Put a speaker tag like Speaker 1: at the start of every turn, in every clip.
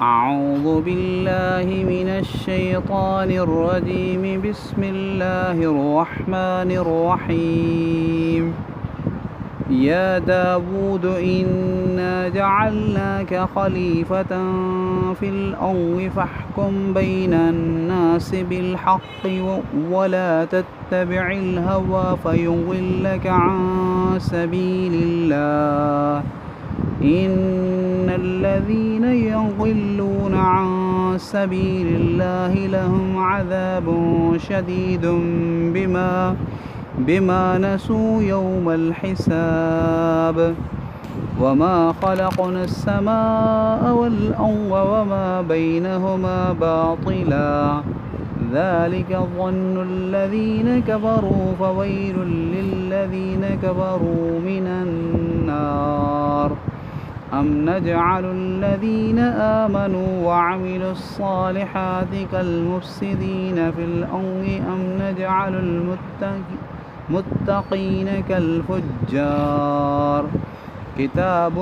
Speaker 1: أعوذ بالله من الشيطان الرجيم بسم الله الرحمن الرحيم يا داود إنا جعلناك خليفة في الأرض فاحكم بين الناس بالحق ولا تتبع الهوى فيضلك عن سبيل الله إن الذين يضلون عن سبيل الله لهم عذاب شديد بما نسوا يوم الحساب وما خلقنا السماء والأرض وما بينهما باطلا ذلك ظن الذين كفروا فويل للذين كفروا من النار أم نجعل الذين آمنوا وعملوا الصالحات كالمفسدين في الأرض أم نجعل المتقين كالفجار كتاب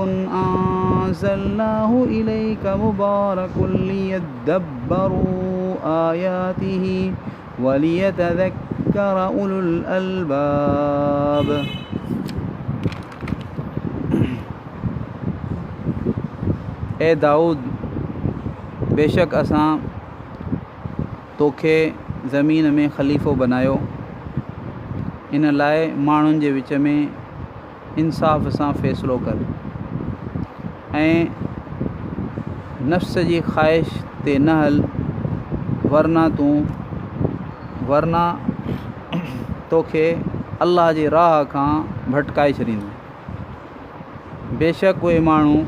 Speaker 1: أنزلناه إليك مبارك ليدبروا آياته وليتذكر أولو الألباب ए दाऊद बेशक असां तोखे ज़मीन में ख़लीफ़ो बनायो इन लाइ माण्हुनि जे विच में इंसाफ़ सां फ़ैसिलो कर ऐं नफ़्स जी ख़्वाहिश ते न हल वरना तोखे अल्लाह जी राह खां भटकाए छॾींदो। बेशक उहे माण्हू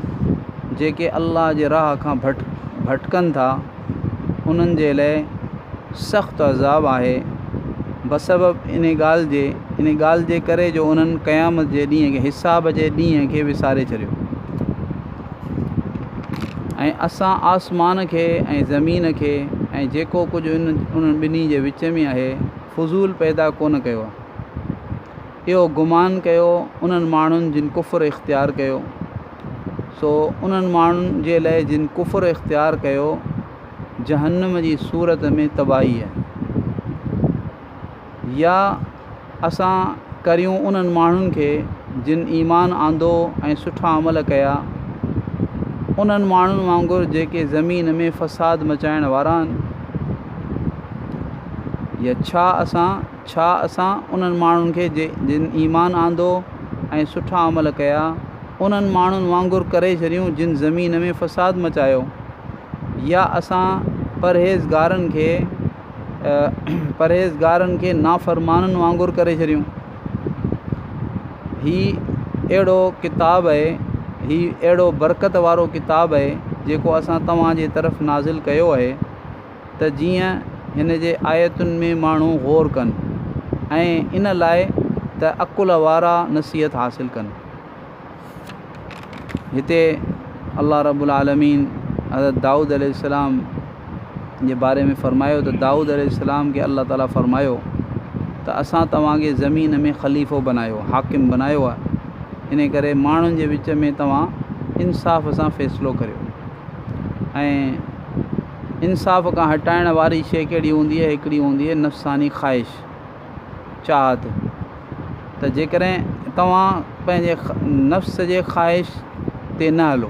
Speaker 1: जेके अल्लाह जे राह खां भटकनि था उन्हनि जे लाइ सख़्तु अज़ाब आहे बसबब इन ॻाल्हि जे करे जो उन्हनि क़यामत जे ॾींहं खे हिसाब जे ॾींहं खे विसारे छॾियो ऐं असां आसमान खे ऐं ज़मीन खे ऐं जेको कुझु उन्हनि ॿिन्ही जे विच में आहे फ़ुज़ूल पैदा कोन कयो आहे। इहो गुमान कयो उन्हनि माण्हुनि जिन कुफ़्र इख़्तियार कयो सो उन्हनि माण्हुनि जे लाइ जिन कुफ़्र इख़्तियार कयो जहन्नम जी सूरत में तबाही आहे। या असां करियूं उन्हनि माण्हुनि खे जिन ईमान आंदो ऐं सुठा अमल कया उन्हनि माण्हुनि वांगुरु जेके ज़मीन में फ़साद मचाइण वारा आहिनि या छा असां उन्हनि माण्हुनि खे जिन ईमान आंदो ऐं सुठा अमल कया उन्हनि माण्हुनि वांगुरु करे छॾियूं जिन ज़मीन में फ़साद मचायो या असां परहेज़गारनि खे नाफ़रमाननि वांगुरु करे छॾियूं। ही अहिड़ो किताबु आहे, ही अहिड़ो बरकत वारो किताबु आहे जेको असां तव्हांजे तरफ़ नाज़िल कयो आहे त जीअं हिन जे आयतुनि में माण्हू ग़ौर कनि ऐं इन लाइ त अक़ुल वारा नसीहत हासिलु कनि। हिते अल्लाह रब्बुल आलमीन हज़रत दाऊद अलैहिस्सलाम जे बारे में फ़रमायो त दाऊद अलैहिस्सलाम खे अल्लाह ताला फ़रमायो त असां तव्हांखे ज़मीन में ख़लीफ़ो बनायो हाकिम बनायो आहे इन करे माण्हुनि जे विच में तव्हां इंसाफ़ सां फ़ैसिलो करियो ऐं इंसाफ़ खां हटाइण वारी शइ कहिड़ी हूंदी आहे हिकिड़ी हूंदी आहे नफ़्सानी ख़्वाहिश चाहत त जेकॾहिं तव्हां पंहिंजे नफ़्स जे ख़्वाहिश ते न हलो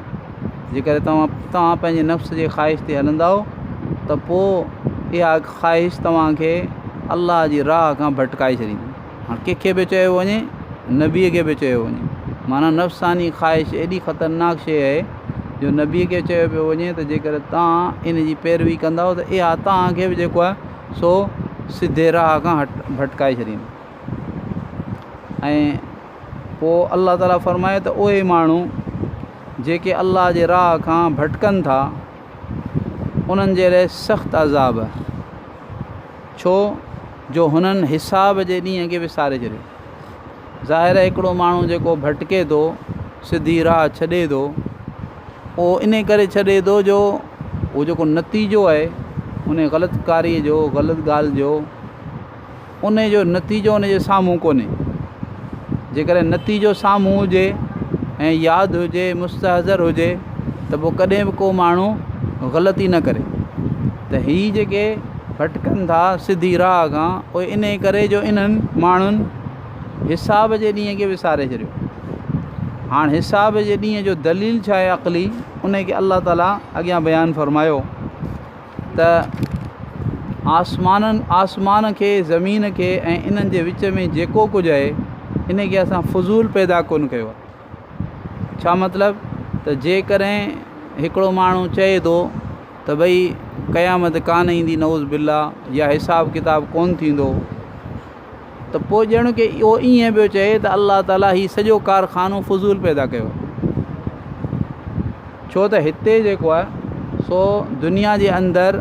Speaker 1: जेकॾहिं तव्हां पंहिंजे नफ़्स जे ख़्वाहिश ते हलंदव त पोइ इहा ख़्वाहिश तव्हांखे अल्लाह जी राह खां भटकाए छॾींदी। हाणे कंहिंखे बि चयो वञे नबीअ खे बि चयो वञे माना नफ़्सानी ख़्वाहिश एॾी ख़तरनाक शइ आहे जो नबीअ खे चयो पियो वञे त जेकर तव्हां इन जी पैरवी कंदव त इहा तव्हांखे बि जेको आहे सो सिधे राह खां भटकाए छॾींदी। ऐं पोइ अल्लाह ताला फ़रमाए त उहे माण्हू जेके अल्लाह जे राह खां भटकनि था उन्हनि जे लाइ सख़्तु अज़ाब आहे छो जो हुननि हिसाब जे ॾींहं खे विसारे छॾियो। ज़ाहिर आहे हिकिड़ो माण्हू जेको भटके थो सिधी राह छॾे थो उहो इन करे छॾे थो जो उहो जेको नतीजो आहे उन ग़लति कारीअ जो ग़लति ॻाल्हि जो उन जो नतीजो उन जे साम्हूं कोन्हे। जेकॾहिं नतीजो साम्हूं हुजे ऐं यादि हुजे मुस्तहज़र हुजे त पोइ कॾहिं बि को माण्हू ग़लती न करे। त हीअ जेके भटकनि था सिधी राह खां, उहे इन करे जो इन्हनि माण्हुनि हिसाब जे ॾींहं खे विसारे छॾियो। हाणे हिसाब जे ॾींहं जो दलील छा आहे अक़ली, उन खे अल्लाह ताला अॻियां बयानु फ़रमायो त आसमान खे, ज़मीन खे ऐं इन्हनि जे विच में जेको कुझु आहे इन खे असां फज़ूल पैदा कोन कयो आहे। छा मतिलबु? त जेकॾहिं हिकिड़ो माण्हू चए थो त भई क़यामत कान ईंदी नऊज़ बिल्ला, या हिसाब किताब कोन थींदो, त पोइ ॼण की इहो ईअं पियो चए त अल्लाह ताला हीउ सॼो कारखानो फज़ूल पैदा कयो। छो त हिते जेको आहे सो दुनिया जे अंदरि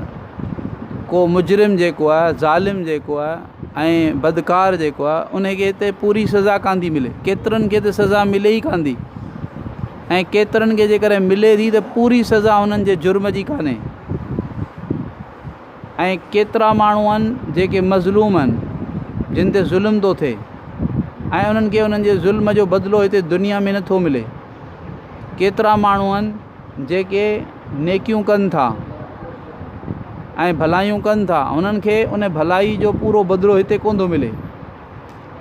Speaker 1: को मुजरिम जेको आहे, ज़ालिम जेको आहे ऐं बदकार जेको आहे, उनखे हिते पूरी सज़ा कान थी मिले। केतिरनि खे त सज़ा मिले ई कान थी, ऐं केतिरनि खे जेकॾहिं मिले थी त पूरी सज़ा उन्हनि जे जुर्म जी कान्हे। ऐं केतिरा माण्हू आहिनि जेके मज़लूम आहिनि, जिन ते ज़ुल्म थो थिए, ऐं उन्हनि खे उन्हनि जे ज़ुल्म जो बदिलो हिते दुनिया में नथो मिले। केतिरा माण्हू आहिनि जेके नेकियूं कनि था ऐं भलाइयूं कनि था, उन्हनि खे उन भलाई जो पूरो बदिलो हिते कोन थो मिले।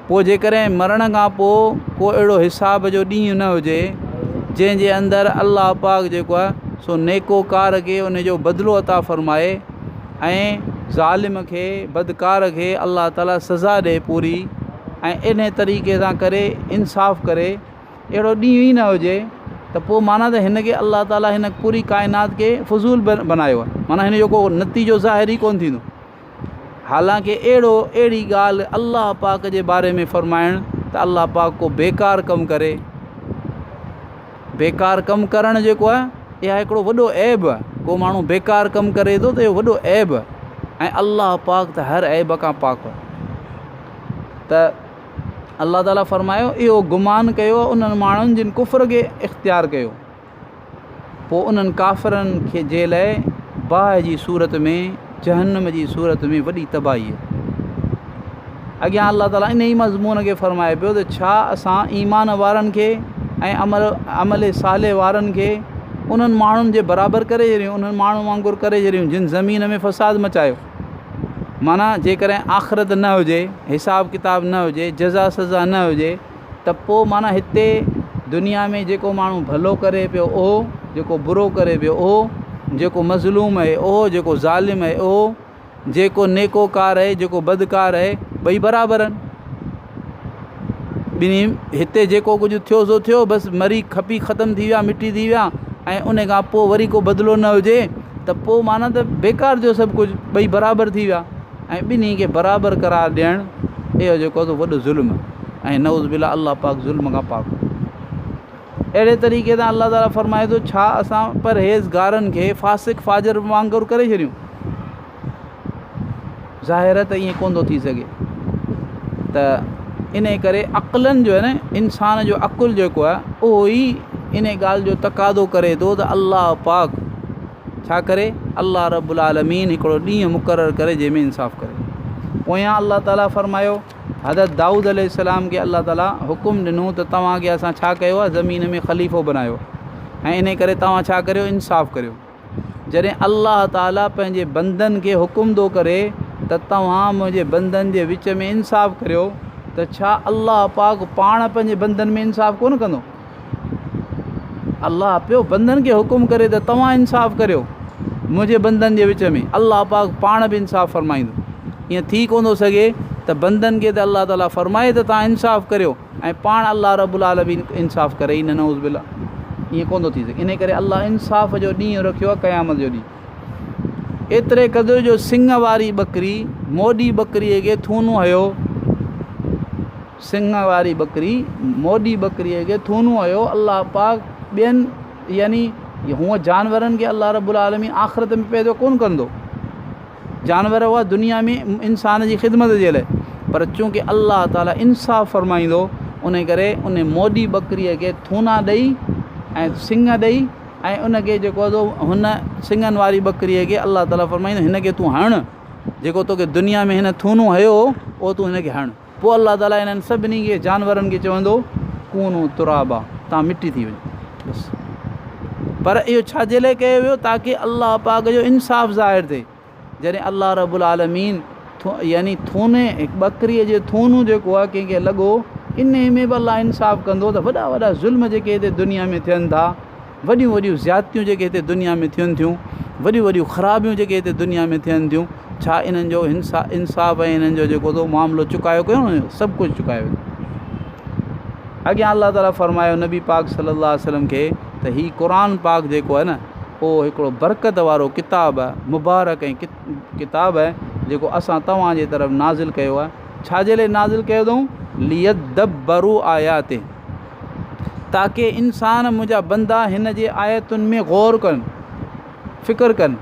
Speaker 1: पोइ जेकॾहिं मरण खां पोइ को अहिड़ो हिसाब जो ॾींहुं न हुजे जंहिंजे अंदरि अल्लाह पाक जेको आहे सो नेकोकार खे उन जो बदिलो अता फ़रमाए ऐं ज़ालिम खे, बदकार खे अल्लाह ताला सज़ा ॾिए पूरी, ऐं इन तरीक़े सां करे इंसाफ़ करे, अहिड़ो ॾींहुं ई न हुजे त पोइ माना त हिन खे अल्लाह ताला हिन पूरी काइनात खे फज़ूल बनायो आहे। माना हिन जो को नतीजो ज़ाहिर ई कोन थींदो। हालांकि अहिड़ी ॻाल्हि अल्लाह पाक जे बारे में फ़रमाइण त अल्लाह पाक को बेकार कमु करे, बेकार कमु करणु जेको आहे इहा हिकिड़ो वॾो ऐब आहे। को माण्हू बेकार कमु करे थो त इहो वॾो ऐब आहे, ऐं अल्लाह पाक त हर ऐब खां पाक आहे। त अल्लाह ताला फ़रमायो इहो गुमान कयो उन्हनि माण्हुनि जिन कुफ़र खे इख़्तियार कयो, पोइ उन्हनि काफ़िरनि खे जे लाइ बाहि जी सूरत में, जहन्नम जी सूरत में वॾी तबाही आहे। अॻियां अल्लाह ताला इन ई मज़मून खे फ़रमाए पियो त छा असां ईमान वारनि खे ऐं अमल साले वारनि खे उन्हनि माण्हुनि जे बराबरि करे छॾियूं, उन्हनि माण्हुनि वांगुरु करे छॾियूं जिन ज़मीन में फ़साद मचायो। माना जेकॾहिं आख़िरत न हुजे, हिसाब किताब न हुजे, जज़ा सज़ा न हुजे, त पोइ माना हिते दुनिया में जेको माण्हू भलो करे पियो उहो, जेको बुरो करे पियो उहो, जेको मज़लूम आहे उहो, जेको ज़ालिम आहे उहो, जेको नेकोकार आहे, जेको बदकार आहे, ॿई बराबरि आहिनि। ॿिन्ही हिते जेको कुझु थियो सो थियो, बसि मरी खपी ख़तमु थी विया, मिटी थी विया, ऐं उन खां पोइ वरी को बदिलो न हुजे त पोइ माना त बेकार जो सभु कुझु, ॿई बराबरि थी विया। ऐं ॿिन्ही खे बराबरि करार ॾियणु इहो जेको आहे वॾो ज़ुल्म, ऐं नऊज़ बिल्ला अल्लाह पाक ज़ुल्म खां पाक। अहिड़े तरीक़े सां अल्लाह ताला फ़रमाए थो छा असां परहेज़गारनि खे फ़ासिक़ फाजिर वांगुरु करे छॾियूं? ज़ाहिर त ईअं कोन थो थी सघे। त इन करे अक़लनि जो आहे न, इंसान जो अक़ुलु जेको आहे उहो ई इन ॻाल्हि जो तक़ादो करे थो त अल्लाह पाक छा करे, अल्लाह रब्बुल आलमीन हिकिड़ो ॾींहुं मुक़ररु करे जंहिंमें इंसाफ़ करे। पोयां अल्लाह ताला फ़रमायो हज़रत दाऊद अलैहिस्सलाम खे अल्लाह ताला हुकुम ॾिनो त तव्हांखे असां छा कयो आहे, ज़मीन में ख़लीफ़ो बनायो, ऐं इन करे तव्हां छा करियो, इंसाफ़ करियो। जॾहिं अल्लाह ताला पंहिंजे बंदनि खे हुकुम थो करे त तव्हां मुंहिंजे बंदनि जे विच में इंसाफ़ करियो, त छा अल्लाह पाक पाण पंहिंजे बंदनि में इंसाफ़ कोन कंदो? अल्लाह पियो बंदनि खे हुकुम करे त तव्हां इंसाफ़ करियो मुंहिंजे बंदनि जे विच में, अल्लाह पाक पाण बि इंसाफ़ फ़रमाईंदो। ईअं थी कोन थो सघे त बंदनि खे त अल्लाह ताला फ़रमाए त तव्हां इंसाफ़ करियो ऐं पाण अल्लाह रब्बुल आलमीन इंसाफ़ करे ई न, नऊज़ बिल्ला, ईअं कोन थो थी सघे। इन करे अल्लाह इंसाफ़ जो ॾींहुं रखियो आहे, क़यामत जो ॾींहुं। एतिरे क़दुरु जो सिंग वारी ॿकरी, मोॾी ॿकरीअ खे थूनो हयो, सिंग वारी ॿकरी, मोॾी ॿकरीअ खे थूनो हयो, अल्लाह पाक ॿियनि यानी हूअं जानवरनि खे अल्लाह रब्बुल आलमीन आख़िरत में पैदा कोन कंदो। जानवर हुआ दुनिया में इंसान जी ख़िदमत जे लाइ, पर चूंकि अल्लाह ताला इंसाफ़ फ़रमाईंदो, उन करे उन मोॾी ॿकरीअ खे थूना ॾेई ऐं सिंग ॾेई ऐं उनखे जेको आहे हुन सिंगनि वारी ॿकरीअ खे अल्लाह ताला फ़रमाईंदो हिनखे तूं हण, जेको तोखे दुनिया में हिन थूनो हयो उहो तूं हिनखे हण। पोइ अल्लाह ताला इन्हनि सभिनी खे जानवरनि खे चवंदो कूनू तुराबा, तव्हां मिटी थी वञो बसि। पर इहो छाजे लाइ कयो वियो ताकी अल्लाह पाक जो इंसाफ़ ज़ाहिर थिए। जॾहिं अल्लाह रब्बुल आलमीन यानी थूने बकरीअ जे थूनू जेको आहे कंहिंखे लॻो इन में बि अल्लाह इंसाफ़ कंदो त वॾा वॾा ज़ुल्म जेके हिते दुनिया में थियनि था, वॾियूं वॾियूं ज़्यादतियूं जेके हिते दुनिया में थियनि थियूं, वॾियूं वॾियूं ख़राबियूं जेके हिते दुनिया में थियनि थियूं, छा इन्हनि जो इंसाफ़ ऐं इन्हनि जो जेको थो मामिलो चुकायो कयो न, सभु कुझु चुकायो। अॻियां अल्लाह ताला फरमायो नबी पाक सल्लल्लाहु अलैहि वसल्लम खे त हीउ क़ुरान पाक जेको आहे न उहो हिकिड़ो बरकत वारो किताबु आहे, मुबारक ऐं किताबु आहे जेको असां तव्हांजे तरफ़ नाज़िल कयो आहे। छाजे लाइ नाज़िल कयो अथऊं? लियद्दब्बरू आयाते, ताकी इंसान मुंहिंजा बंदा हिन जे आयतुनि में ग़ौर कनि, फ़िक्र कनि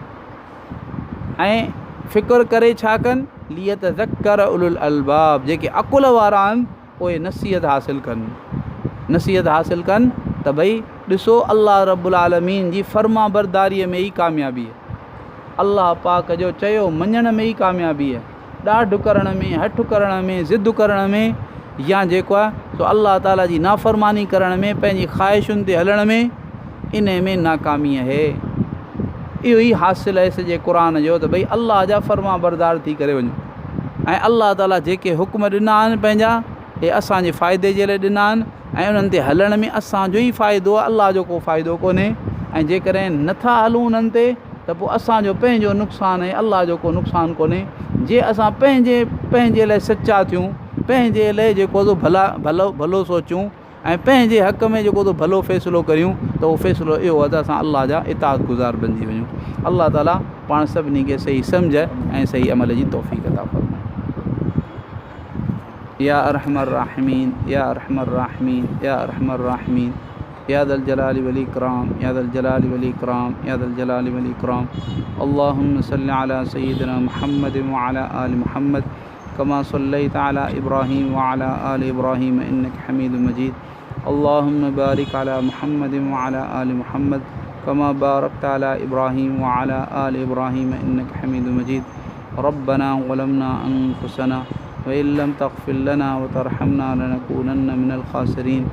Speaker 1: ऐं फ़िक्र करे छा कनि? लियतज़क्कर उलुल अलबाब, जेके अकुल वारा आहिनि उहे नसीहत हासिलु कनि, नसीहत हासिलु कनि त भई ॾिसो अल्लाह रब्बुल आलमीन जी फ़र्मा बरदारीअ में ई कामयाबी आहे, अल्लाह पाक जो चयो मञण में ई कामयाबी आहे, ॾाढु करण में, हठु करण में, ज़िद करण में या जेको आहे सो अल्लाह ताला जी नाफ़रमानी करण में, पंहिंजी ख़्वाहिशुनि ते हलण में, इन में नाकामी आहे। इहो ई हासिलु आहे सॼे क़ुरान जो त भई अल्लाह जा फ़र्मा बरदार थी करे वञो ऐं अल्लाह ताला जेके हुक्म ॾिना आहिनि पंहिंजा हे असांजे फ़ाइदे जे लाइ ॾिना आहिनि ऐं उन्हनि ते हलण में असांजो ई फ़ाइदो आहे, अल्लाह जो को फ़ाइदो कोन्हे। ऐं जेकॾहिं नथा हलूं उन्हनि ते त पोइ असांजो पंहिंजो नुक़सानु आहे, अल्लाह जो को नुक़सानु कोन्हे। जे असां पंहिंजे लाइ सचा थियूं, पंहिंजे लाइ जेको थो भलो सोचूं ऐं पंहिंजे हक़ में जेको थो भलो फ़ैसिलो करियूं त उहो फ़ैसिलो इहो आहे त असां अल्लाह जा इताअत गुज़ार बणिजी वञूं। अल्लाह ताला पाण सभिनी खे सही सम्झ ऐं सही अमल जी तौफ़ीक़ अता फ़रमाए। या अरहमर राहिमीन, या अरहमर राहिमीन, या अरहमर राहिमीन, या दल जलाली वल इकराम, या दल जलाली वल इकराम, या दल जलाली वल इकराम। अल्लाहुम्मा सल्लि अला सय्यिदिना मुहम्मद व अला आलि मुहम्मद कमा सल्लैता अला इब्राहीम व अला आलि इब्राहीम इन्नका हमीदुम मजीद। अल्लाहुम्मा बारिक अला मुहम्मद व अला आलि मुहम्मद कमा बारकता अला इब्राहीम व अला आलि इब्राहीम इन्नका हमीदुम मजीद। रब्बना ज़लमना अनफुसना व इन लम तग़फिर लना व तरहमना लनकूनन्न मिनल ख़ासिरीन।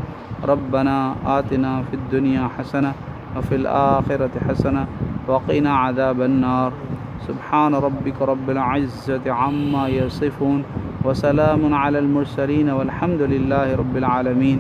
Speaker 1: रब्बना आतिना फ़िद दुनिया हसना व फ़िल आखिरति हसना व क़िना अज़ाबन नार। सुब्हान रब्बिक रब्बिल इज़्ज़ति अम्मा यसिफ़ून व सलामुन अलल मुरसलीन वल्हम्दुलिल्लाहि रब्बिल आलमीन।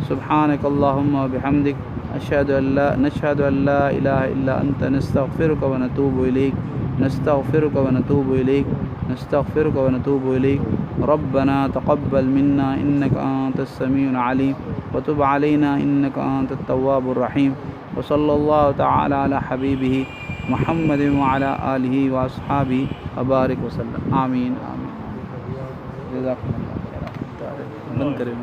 Speaker 1: सुब्हानक अल्लाहुम्मा व बिहम्दिक नशहदु अल्ला इलाहा इल्ला अंत नस्तग़फिरुका व नतूबु इलैक, नस्तग़फिरुका व नतूबु इलैक, नस्तग़फिरुका व नतूबु इलैक। रब्बना तक़ब्बल मिन्ना इन्नका अंतस समीउल अलीम व तुब अलैना इन्नका अंतत तव्वाबुर रहीम। व सल्लल्लाहु तआला अला हबीबिही मुहम्मद व अला आलिहि व अस्हाबिहि व बारिक वसल्लम। आमीन आमीन। जज़ाकुमुल्लाह खैर। बंद करें।